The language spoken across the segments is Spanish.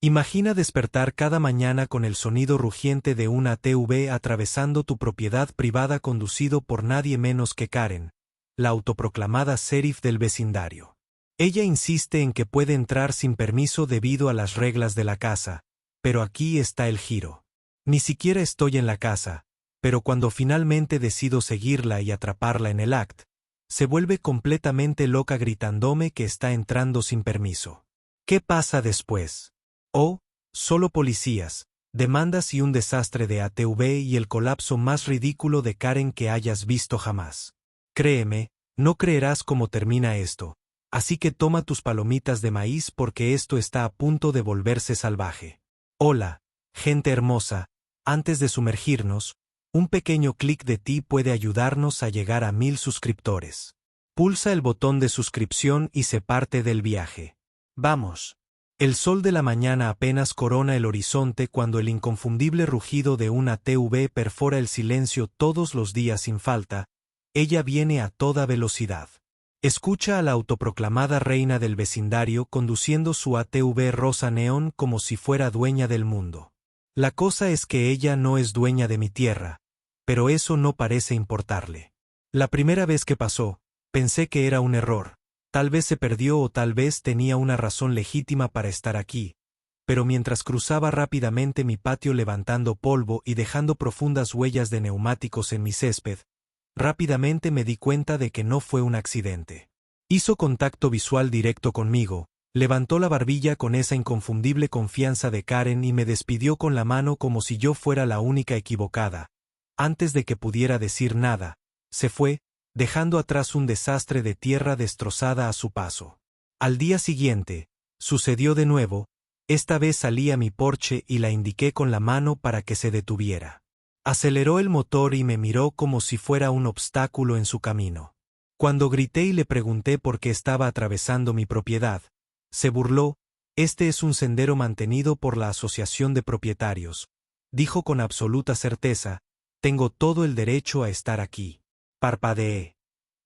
Imagina despertar cada mañana con el sonido rugiente de una ATV atravesando tu propiedad privada conducido por nadie menos que Karen, la autoproclamada sheriff del vecindario. Ella insiste en que puede entrar sin permiso debido a las reglas de la casa, pero aquí está el giro. Ni siquiera estoy en la casa, pero cuando finalmente decido seguirla y atraparla en el act, se vuelve completamente loca gritándome que está entrando sin permiso. ¿Qué pasa después? Oh, solo policías, demandas y un desastre de ATV y el colapso más ridículo de Karen que hayas visto jamás. Créeme, no creerás cómo termina esto, así que toma tus palomitas de maíz porque esto está a punto de volverse salvaje. Hola, gente hermosa, antes de sumergirnos, un pequeño clic de ti puede ayudarnos a llegar a 1000 suscriptores. Pulsa el botón de suscripción y sé parte del viaje. ¡Vamos! El sol de la mañana apenas corona el horizonte cuando el inconfundible rugido de una ATV perfora el silencio todos los días sin falta. Ella viene a toda velocidad. Escucha a la autoproclamada reina del vecindario conduciendo su ATV rosa neón como si fuera dueña del mundo. La cosa es que ella no es dueña de mi tierra, pero eso no parece importarle. La primera vez que pasó, pensé que era un error. Tal vez se perdió o tal vez tenía una razón legítima para estar aquí, pero mientras cruzaba rápidamente mi patio levantando polvo y dejando profundas huellas de neumáticos en mi césped, rápidamente me di cuenta de que no fue un accidente. Hizo contacto visual directo conmigo, levantó la barbilla con esa inconfundible confianza de Karen y me despidió con la mano como si yo fuera la única equivocada. Antes de que pudiera decir nada, se fue, dejando atrás un desastre de tierra destrozada a su paso. Al día siguiente, sucedió de nuevo, esta vez salí a mi porche y la indiqué con la mano para que se detuviera. Aceleró el motor y me miró como si fuera un obstáculo en su camino. Cuando grité y le pregunté por qué estaba atravesando mi propiedad, se burló. Este es un sendero mantenido por la Asociación de Propietarios, dijo con absoluta certeza, tengo todo el derecho a estar aquí. Parpadeé.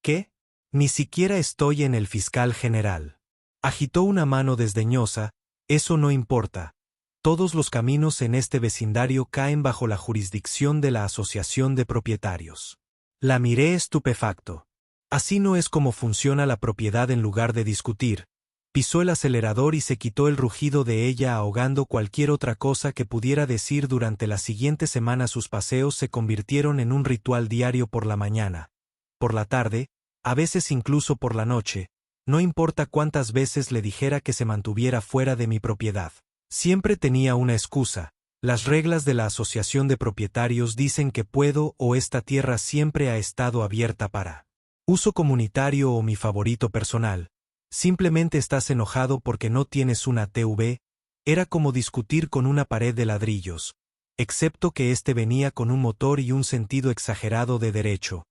¿Qué? Ni siquiera estoy en el fiscal general. Agitó una mano desdeñosa, eso no importa. Todos los caminos en este vecindario caen bajo la jurisdicción de la Asociación de Propietarios. La miré estupefacto. Así no es como funciona la propiedad. En lugar de discutir, pisó el acelerador y se quitó el rugido de ella ahogando cualquier otra cosa que pudiera decir. Durante las siguientes semanas sus paseos se convirtieron en un ritual diario por la mañana, por la tarde, a veces incluso por la noche, no importa cuántas veces le dijera que se mantuviera fuera de mi propiedad. Siempre tenía una excusa. Las reglas de la Asociación de Propietarios dicen que puedo o esta tierra siempre ha estado abierta para uso comunitario o mi favorito personal. Simplemente estás enojado porque no tienes una ATV. Era como discutir con una pared de ladrillos, excepto que este venía con un motor y un sentido exagerado de derecho.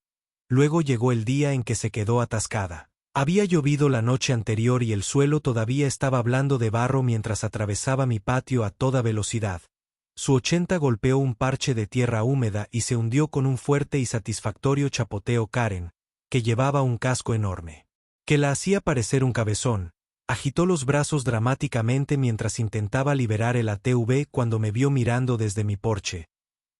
Luego llegó el día en que se quedó atascada. Había llovido la noche anterior y el suelo todavía estaba blando de barro mientras atravesaba mi patio a toda velocidad. Su 80 golpeó un parche de tierra húmeda y se hundió con un fuerte y satisfactorio chapoteo. Karen, que llevaba un casco enorme, que la hacía parecer un cabezón, agitó los brazos dramáticamente mientras intentaba liberar el ATV cuando me vio mirando desde mi porche.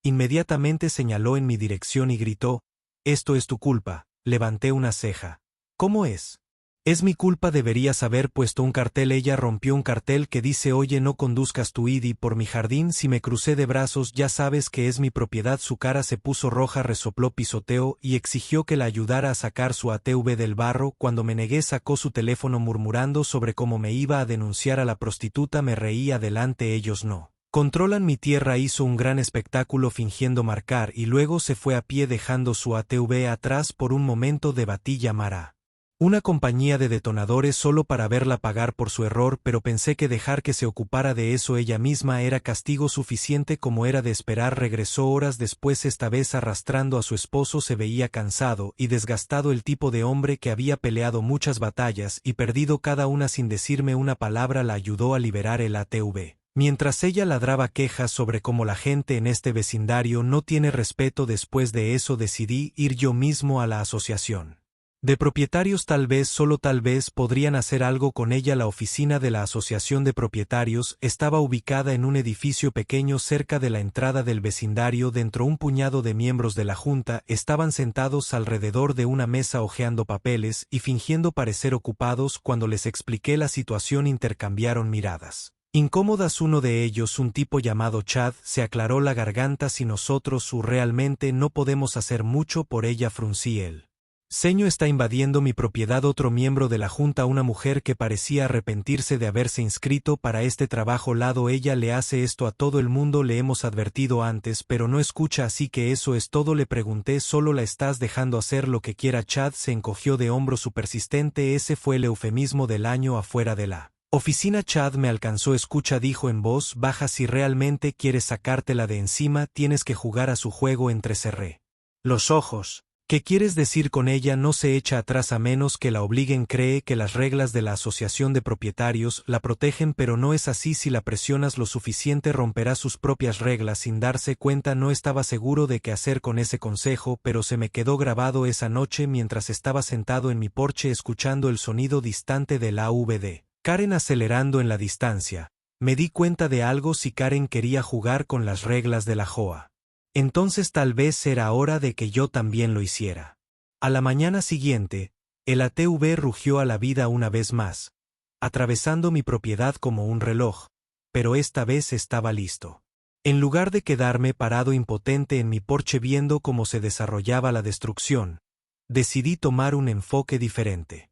Inmediatamente señaló en mi dirección y gritó, «Esto es tu culpa». Levanté una ceja. «¿Cómo es?» «Es mi culpa, deberías haber puesto un cartel». Ella rompió un cartel que dice «Oye, no conduzcas tu ID por mi jardín». Si me crucé de brazos, ya sabes que es mi propiedad. Su cara se puso roja, resopló pisoteo y exigió que la ayudara a sacar su ATV del barro. Cuando me negué, sacó su teléfono murmurando sobre cómo me iba a denunciar a la prostituta. Me reí. Adelante, ellos no controlan mi tierra. Hizo un gran espectáculo fingiendo marcar y luego se fue a pie dejando su ATV atrás. Por un momento debatí llamar a una compañía de detonadores solo para verla pagar por su error, pero pensé que dejar que se ocupara de eso ella misma era castigo suficiente. Como era de esperar, regresó horas después, esta vez arrastrando a su esposo. Se veía cansado y desgastado, el tipo de hombre que había peleado muchas batallas y perdido cada una sin decirme una palabra. La ayudó a liberar el ATV. Mientras ella ladraba quejas sobre cómo la gente en este vecindario no tiene respeto. Después de eso decidí ir yo mismo a la asociación. De propietarios tal vez, solo tal vez, podrían hacer algo con ella. La oficina de la Asociación de Propietarios estaba ubicada en un edificio pequeño cerca de la entrada del vecindario. Dentro, un puñado de miembros de la junta estaban sentados alrededor de una mesa hojeando papeles y fingiendo parecer ocupados. Cuando les expliqué la situación, intercambiaron miradas incómodas. Uno de ellos, un tipo llamado Chad, se aclaró la garganta. Si nosotros realmente no podemos hacer mucho por ella, fruncí el ceño. Está invadiendo mi propiedad. Otro miembro de la junta, una mujer que parecía arrepentirse de haberse inscrito para este trabajo, lado ella le hace esto a todo el mundo. Le hemos advertido antes, pero no escucha, así que eso es todo. Le pregunté, ¿solo la estás dejando hacer lo que quiera? Chad se encogió de hombros. Su persistente, ese fue el eufemismo del año. Afuera de la oficina, Chad me alcanzó. Escucha, dijo en voz baja, si realmente quieres sacártela de encima, tienes que jugar a su juego. Entrecerré los ojos. ¿Qué quieres decir con ella? No se echa atrás a menos que la obliguen. Cree que las reglas de la Asociación de Propietarios la protegen, pero no es así. Si la presionas lo suficiente, romperá sus propias reglas sin darse cuenta. No estaba seguro de qué hacer con ese consejo, pero se me quedó grabado esa noche mientras estaba sentado en mi porche escuchando el sonido distante del AVD. Karen acelerando en la distancia. Me di cuenta de algo. Si Karen quería jugar con las reglas de la JOA, entonces tal vez era hora de que yo también lo hiciera. A la mañana siguiente, el ATV rugió a la vida una vez más, atravesando mi propiedad como un reloj, pero esta vez estaba listo. En lugar de quedarme parado impotente en mi porche viendo cómo se desarrollaba la destrucción, decidí tomar un enfoque diferente.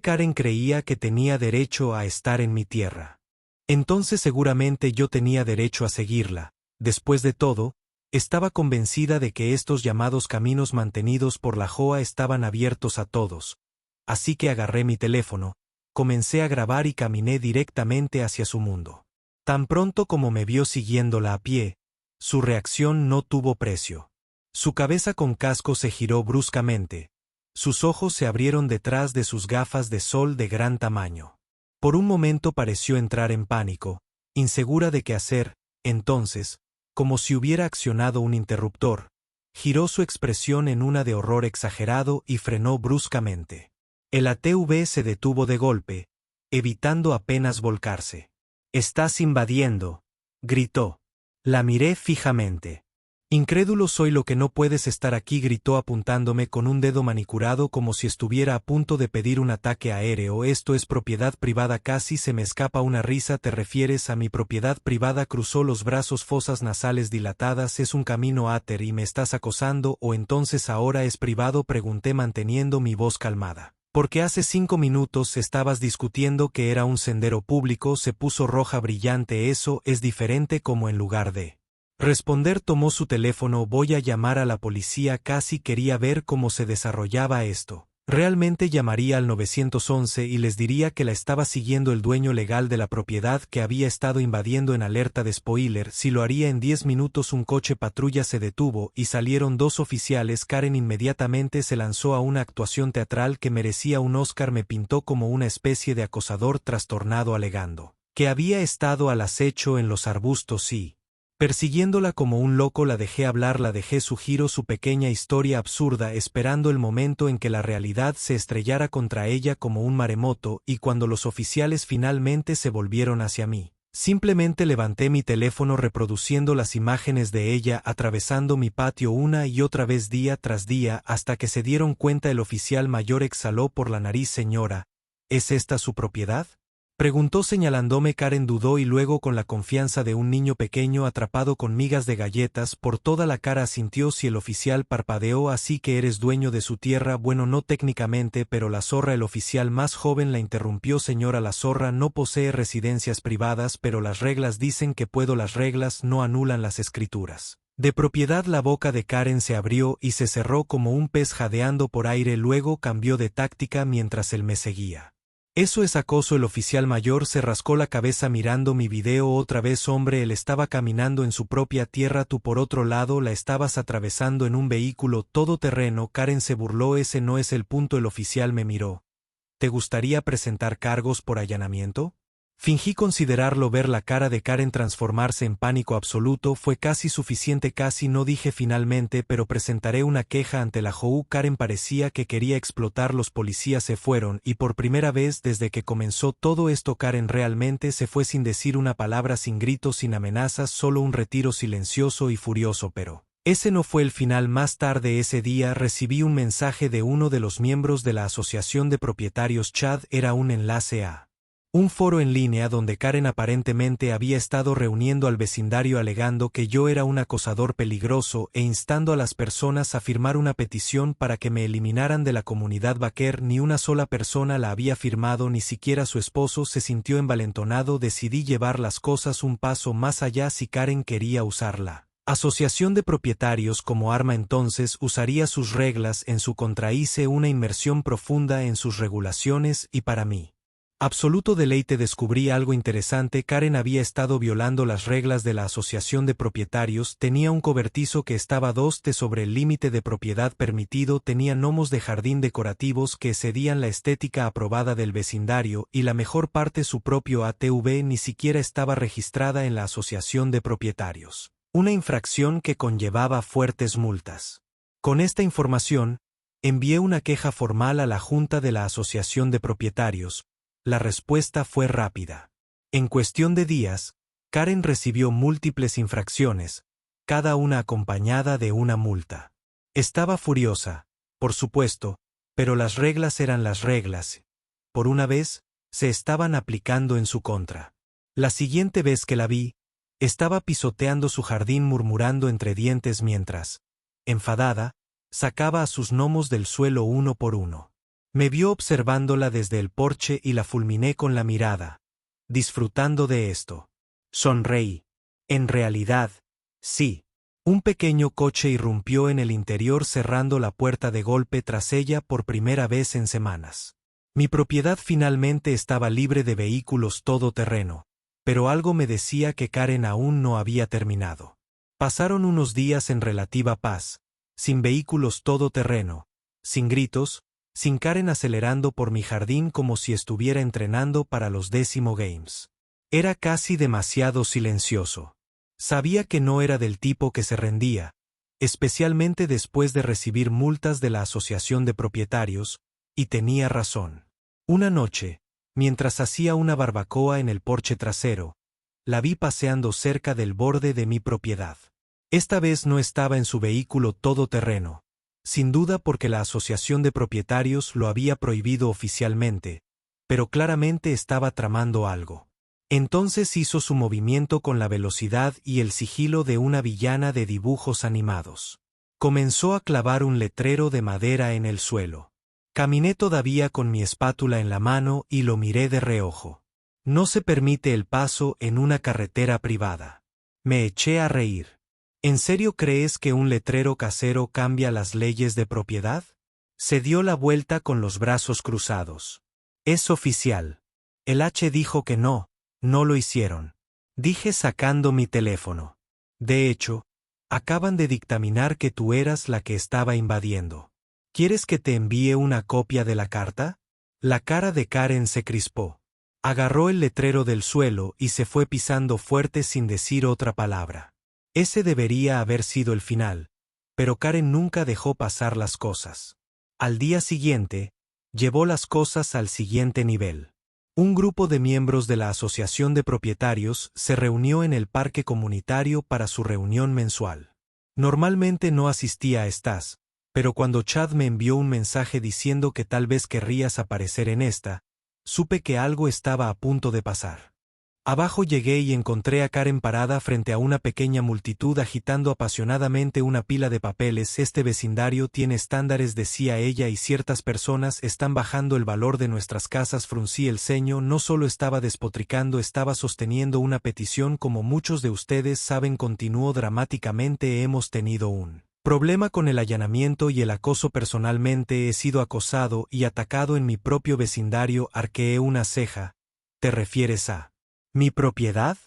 Karen creía que tenía derecho a estar en mi tierra. Entonces seguramente yo tenía derecho a seguirla. Después de todo, estaba convencida de que estos llamados caminos mantenidos por la JOA estaban abiertos a todos. Así que agarré mi teléfono, comencé a grabar y caminé directamente hacia su mundo. Tan pronto como me vio siguiéndola a pie, su reacción no tuvo precio. Su cabeza con casco se giró bruscamente. Sus ojos se abrieron detrás de sus gafas de sol de gran tamaño. Por un momento pareció entrar en pánico, insegura de qué hacer. Entonces, como si hubiera accionado un interruptor, giró su expresión en una de horror exagerado y frenó bruscamente. El ATV se detuvo de golpe, evitando apenas volcarse. «Estás invadiendo», gritó. La miré fijamente. «Incrédulo soy lo que no puedes estar aquí», gritó apuntándome con un dedo manicurado como si estuviera a punto de pedir un ataque aéreo. «Esto es propiedad privada». Casi se me escapa una risa. «¿Te refieres a mi propiedad privada?». Cruzó los brazos, fosas nasales dilatadas. «Es un camino áter y me estás acosando, ¿o entonces ahora es privado?», pregunté manteniendo mi voz calmada. «Porque hace 5 minutos estabas discutiendo que era un sendero público». Se puso roja brillante. «Eso es diferente». Como en lugar de responder, tomó su teléfono. «Voy a llamar a la policía». Casi quería ver cómo se desarrollaba esto. Realmente llamaría al 911 y les diría que la estaba siguiendo el dueño legal de la propiedad, que había estado invadiendo en alerta de spoiler. Si lo haría en 10 minutos, un coche patrulla se detuvo y salieron 2 oficiales. Karen inmediatamente se lanzó a una actuación teatral que merecía un Oscar. Me pintó como una especie de acosador trastornado, alegando que había estado al acecho en los arbustos y persiguiéndola como un loco. La dejé hablar, la dejé su giro, su pequeña historia absurda, esperando el momento en que la realidad se estrellara contra ella como un maremoto. Y cuando los oficiales finalmente se volvieron hacia mí, simplemente levanté mi teléfono reproduciendo las imágenes de ella atravesando mi patio una y otra vez, día tras día, hasta que se dieron cuenta. El oficial mayor exhaló por la nariz. «Señora, ¿es esta su propiedad?», preguntó señalándome. Karen dudó y luego, con la confianza de un niño pequeño atrapado con migas de galletas por toda la cara, asintió. «Si». El oficial parpadeó. «Así que eres dueño de su tierra». «Bueno, no técnicamente, pero la zorra». El oficial más joven la interrumpió. «Señora, la zorra no posee residencias privadas, pero las reglas dicen que puedo». «Las reglas no anulan las escrituras de propiedad». La boca de Karen se abrió y se cerró como un pez jadeando por aire. Luego cambió de táctica mientras él me seguía. «Eso es acoso». El oficial mayor se rascó la cabeza mirando mi video. «Otra vez, hombre, él estaba caminando en su propia tierra. Tú, por otro lado, la estabas atravesando en un vehículo todoterreno». Karen se burló. «Ese no es el punto». El oficial me miró. «¿Te gustaría presentar cargos por allanamiento?». Fingí considerarlo. Ver la cara de Karen transformarse en pánico absoluto fue casi suficiente. Casi no dije finalmente, pero presentaré una queja ante la JOU. Karen parecía que quería explotar. Los policías se fueron y por primera vez desde que comenzó todo esto Karen realmente se fue sin decir una palabra, sin gritos, sin amenazas, solo un retiro silencioso y furioso. Pero ese no fue el final. Más tarde ese día recibí un mensaje de uno de los miembros de la Asociación de Propietarios. Chad era un enlace a un foro en línea donde Karen aparentemente había estado reuniendo al vecindario alegando que yo era un acosador peligroso e instando a las personas a firmar una petición para que me eliminaran de la comunidad Baker. Ni una sola persona la había firmado, ni siquiera su esposo. Se sintió envalentonado. Decidí llevar las cosas un paso más allá. Si Karen quería usarla Asociación de Propietarios como arma, entonces usaría sus reglas en su contra. Hice una inmersión profunda en sus regulaciones y para mí absoluto deleite descubrí algo interesante. Karen había estado violando las reglas de la Asociación de Propietarios. Tenía un cobertizo que estaba 2 t sobre el límite de propiedad permitido, tenía gnomos de jardín decorativos que excedían la estética aprobada del vecindario y la mejor parte, su propio ATV ni siquiera estaba registrada en la Asociación de Propietarios. Una infracción que conllevaba fuertes multas. Con esta información, envié una queja formal a la Junta de la Asociación de Propietarios. La respuesta fue rápida. En cuestión de días, Karen recibió múltiples infracciones, cada una acompañada de una multa. Estaba furiosa, por supuesto, pero las reglas eran las reglas. Por una vez, se estaban aplicando en su contra. La siguiente vez que la vi, estaba pisoteando su jardín murmurando entre dientes mientras, enfadada, sacaba a sus gnomos del suelo uno por uno. Me vio observándola desde el porche y la fulminé con la mirada. Disfrutando de esto. Sonreí. En realidad, sí. Un pequeño coche irrumpió en el interior cerrando la puerta de golpe tras ella por primera vez en semanas. Mi propiedad finalmente estaba libre de vehículos todoterreno, pero algo me decía que Karen aún no había terminado. Pasaron unos días en relativa paz, sin vehículos todoterreno, sin gritos, sin Karen acelerando por mi jardín como si estuviera entrenando para los 10º Games. Era casi demasiado silencioso. Sabía que no era del tipo que se rendía, especialmente después de recibir multas de la Asociación de Propietarios, y tenía razón. Una noche, mientras hacía una barbacoa en el porche trasero, la vi paseando cerca del borde de mi propiedad. Esta vez no estaba en su vehículo todoterreno. Sin duda porque la Asociación de Propietarios lo había prohibido oficialmente, pero claramente estaba tramando algo. Entonces hizo su movimiento con la velocidad y el sigilo de una villana de dibujos animados. Comenzó a clavar un letrero de madera en el suelo. Caminé todavía con mi espátula en la mano y lo miré de reojo. No se permite el paso en una carretera privada. Me eché a reír. ¿En serio crees que un letrero casero cambia las leyes de propiedad? Se dio la vuelta con los brazos cruzados. Es oficial. El H dijo que no lo hicieron. Dije sacando mi teléfono. De hecho, acaban de dictaminar que tú eras la que estaba invadiendo. ¿Quieres que te envíe una copia de la carta? La cara de Karen se crispó. Agarró el letrero del suelo y se fue pisando fuerte sin decir otra palabra. Ese debería haber sido el final, pero Karen nunca dejó pasar las cosas. Al día siguiente, llevó las cosas al siguiente nivel. Un grupo de miembros de la Asociación de Propietarios se reunió en el parque comunitario para su reunión mensual. Normalmente no asistía a estas, pero cuando Chad me envió un mensaje diciendo que tal vez querrías aparecer en esta, supe que algo estaba a punto de pasar. Abajo llegué y encontré a Karen parada frente a una pequeña multitud agitando apasionadamente una pila de papeles. Este vecindario tiene estándares, decía ella, y ciertas personas están bajando el valor de nuestras casas. Fruncí el ceño. No solo estaba despotricando, estaba sosteniendo una petición. Como muchos de ustedes saben, continuó dramáticamente, hemos tenido un problema con el allanamiento y el acoso. Personalmente he sido acosado y atacado en mi propio vecindario. Arqueé una ceja. ¿Te refieres a mi propiedad?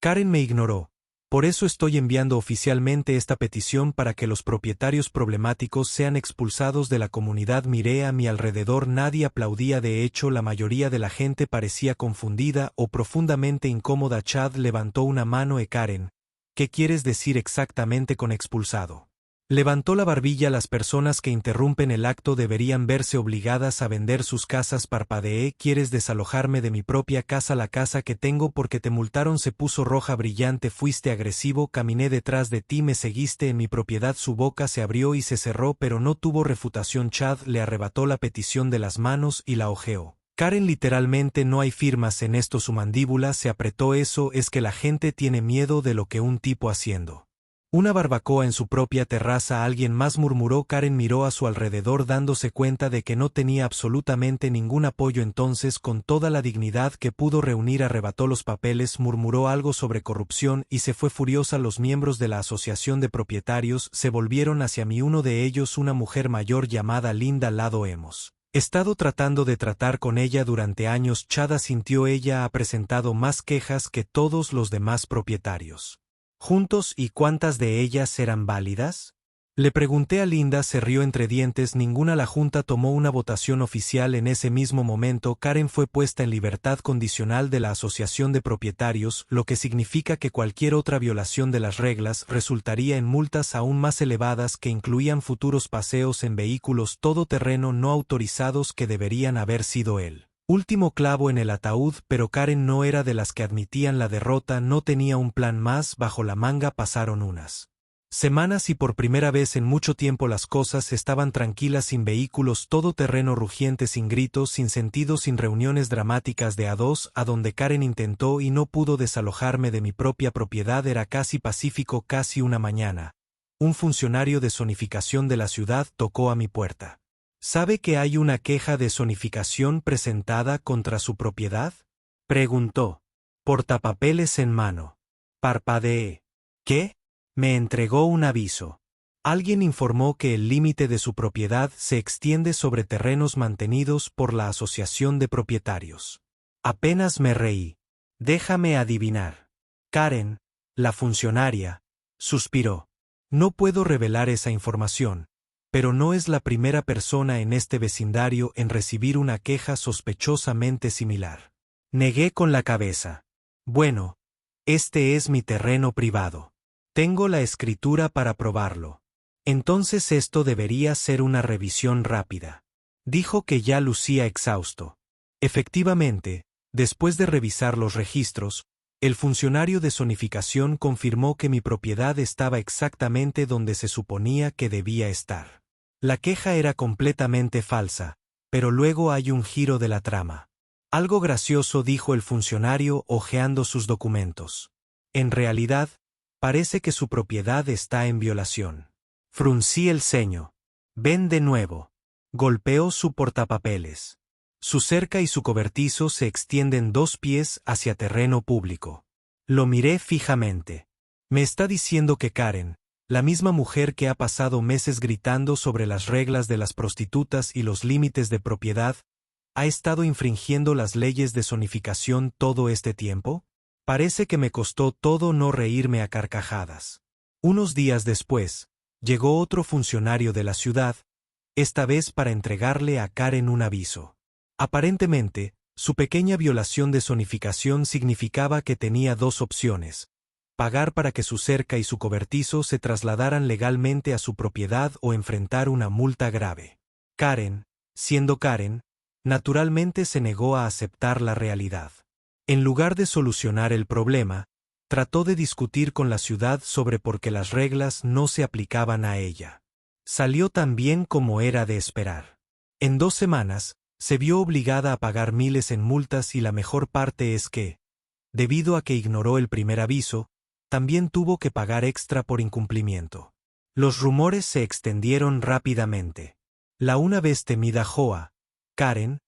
Karen me ignoró. Por eso estoy enviando oficialmente esta petición para que los propietarios problemáticos sean expulsados de la comunidad. Miré a mi alrededor, nadie aplaudía, de hecho la mayoría de la gente parecía confundida o profundamente incómoda. Chad levantó una mano. Karen, ¿qué quieres decir exactamente con expulsado? Levantó la barbilla. Las personas que interrumpen el acto deberían verse obligadas a vender sus casas. Parpadeé. ¿Quieres desalojarme de mi propia casa? La casa que tengo porque te multaron. Se puso roja brillante. Fuiste agresivo. Caminé detrás de ti. Me seguiste en mi propiedad. Su boca se abrió y se cerró, pero no tuvo refutación. Chad le arrebató la petición de las manos y la hojeó. Karen, literalmente no hay firmas en esto. Su mandíbula se apretó. Eso es que la gente tiene miedo de lo que un tipo haciendo una barbacoa en su propia terraza. Alguien más murmuró. Karen miró a su alrededor dándose cuenta de que no tenía absolutamente ningún apoyo. Entonces, con toda la dignidad que pudo reunir, arrebató los papeles, murmuró algo sobre corrupción y se fue furiosa. Los miembros de la asociación de propietarios se volvieron hacia mí. Uno de ellos, una mujer mayor llamada Linda Lado. Hemos estado tratando de tratar con ella durante años. Chad asintió. Ella ha presentado más quejas que todos los demás propietarios juntos. ¿Y cuántas de ellas eran válidas? Le pregunté a Linda. Se rió entre dientes. Ninguna. La junta tomó una votación oficial en ese mismo momento. Karen fue puesta en libertad condicional de la asociación de propietarios, lo que significa que cualquier otra violación de las reglas resultaría en multas aún más elevadas que incluían futuros paseos en vehículos todoterreno no autorizados que deberían haber sido él último clavo en el ataúd. Pero Karen no era de las que admitían la derrota. No tenía un plan más bajo la manga. Pasaron unas semanas y por primera vez en mucho tiempo las cosas estaban tranquilas, sin vehículos todoterreno rugientes, sin gritos, sin sentido, sin reuniones dramáticas de a dos. A donde Karen intentó y no pudo desalojarme de mi propia propiedad era casi pacífico. Casi una mañana, un funcionario de zonificación de la ciudad tocó a mi puerta. ¿Sabe que hay una queja de zonificación presentada contra su propiedad?, preguntó, portapapeles en mano. Parpadeé. ¿Qué? Me entregó un aviso. Alguien informó que el límite de su propiedad se extiende sobre terrenos mantenidos por la asociación de propietarios. Apenas me reí. Déjame adivinar. Karen, la funcionaria, suspiró. No puedo revelar esa información, pero no es la primera persona en este vecindario en recibir una queja sospechosamente similar. Negué con la cabeza. Bueno, este es mi terreno privado. Tengo la escritura para probarlo. Entonces esto debería ser una revisión rápida. Dijo que ya lucía exhausto. Efectivamente, después de revisar los registros, el funcionario de zonificación confirmó que mi propiedad estaba exactamente donde se suponía que debía estar. La queja era completamente falsa, pero luego hay un giro de la trama. Algo gracioso, dijo el funcionario hojeando sus documentos. En realidad, parece que su propiedad está en violación. Fruncí el ceño. Ven de nuevo. Golpeó su portapapeles. Su cerca y su cobertizo se extienden 2 pies hacia terreno público. Lo miré fijamente. Me está diciendo que Karen, la misma mujer que ha pasado meses gritando sobre las reglas de las prostitutas y los límites de propiedad, ¿ha estado infringiendo las leyes de zonificación todo este tiempo? Parece que me costó todo no reírme a carcajadas. Unos días después, llegó otro funcionario de la ciudad, esta vez para entregarle a Karen un aviso. Aparentemente, su pequeña violación de zonificación significaba que tenía 2 opciones: pagar para que su cerca y su cobertizo se trasladaran legalmente a su propiedad o enfrentar una multa grave. Karen, siendo Karen, naturalmente se negó a aceptar la realidad. En lugar de solucionar el problema, trató de discutir con la ciudad sobre por qué las reglas no se aplicaban a ella. Salió tan bien como era de esperar. En 2 semanas, se vio obligada a pagar miles en multas, y la mejor parte es que, debido a que ignoró el primer aviso, también tuvo que pagar extra por incumplimiento. Los rumores se extendieron rápidamente. La una vez temida Joa, Karen,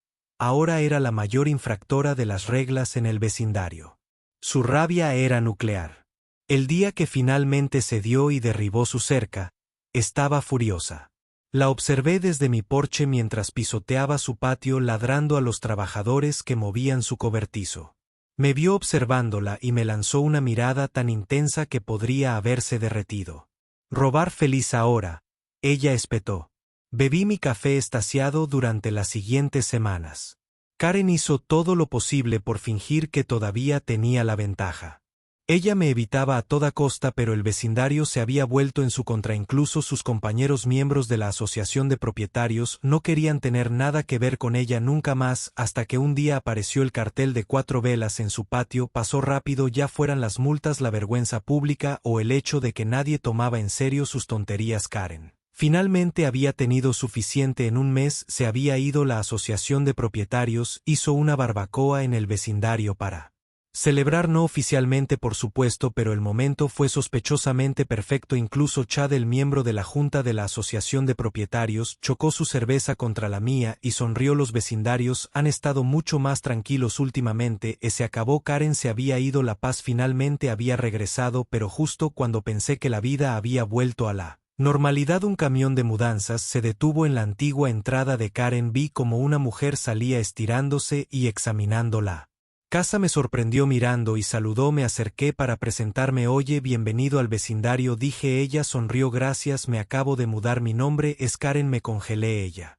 ahora era la mayor infractora de las reglas en el vecindario. Su rabia era nuclear. El día que finalmente cedió y derribó su cerca, estaba furiosa. La observé desde mi porche mientras pisoteaba su patio, ladrando a los trabajadores que movían su cobertizo. Me vio observándola y me lanzó una mirada tan intensa que podría haberse derretido. «Robar feliz ahora», ella espetó. Bebí mi café extasiado durante las siguientes semanas. Karen hizo todo lo posible por fingir que todavía tenía la ventaja. Ella me evitaba a toda costa, pero el vecindario se había vuelto en su contra. Incluso sus compañeros miembros de la asociación de propietarios no querían tener nada que ver con ella nunca más, hasta que un día apareció el cartel de 4 velas en su patio. Pasó rápido, ya fueran las multas, la vergüenza pública o el hecho de que nadie tomaba en serio sus tonterías. Karen finalmente había tenido suficiente. En un mes se había ido. La asociación de propietarios hizo una barbacoa en el vecindario para celebrar, no oficialmente por supuesto, pero el momento fue sospechosamente perfecto. Incluso Chad, el miembro de la junta de la asociación de propietarios, chocó su cerveza contra la mía y sonrió. Los vecindarios han estado mucho más tranquilos últimamente. Se acabó. Karen se había ido, la paz finalmente había regresado, pero justo cuando pensé que la vida había vuelto a la normalidad, un camión de mudanzas se detuvo en la antigua entrada de Karen. Vi como una mujer salía estirándose y examinándola. Casa me sorprendió mirando y saludó. Me acerqué para presentarme. «Oye, bienvenido al vecindario», dije. Ella sonrió. «Gracias, me acabo de mudar. Mi nombre es Karen». Me congelé. Ella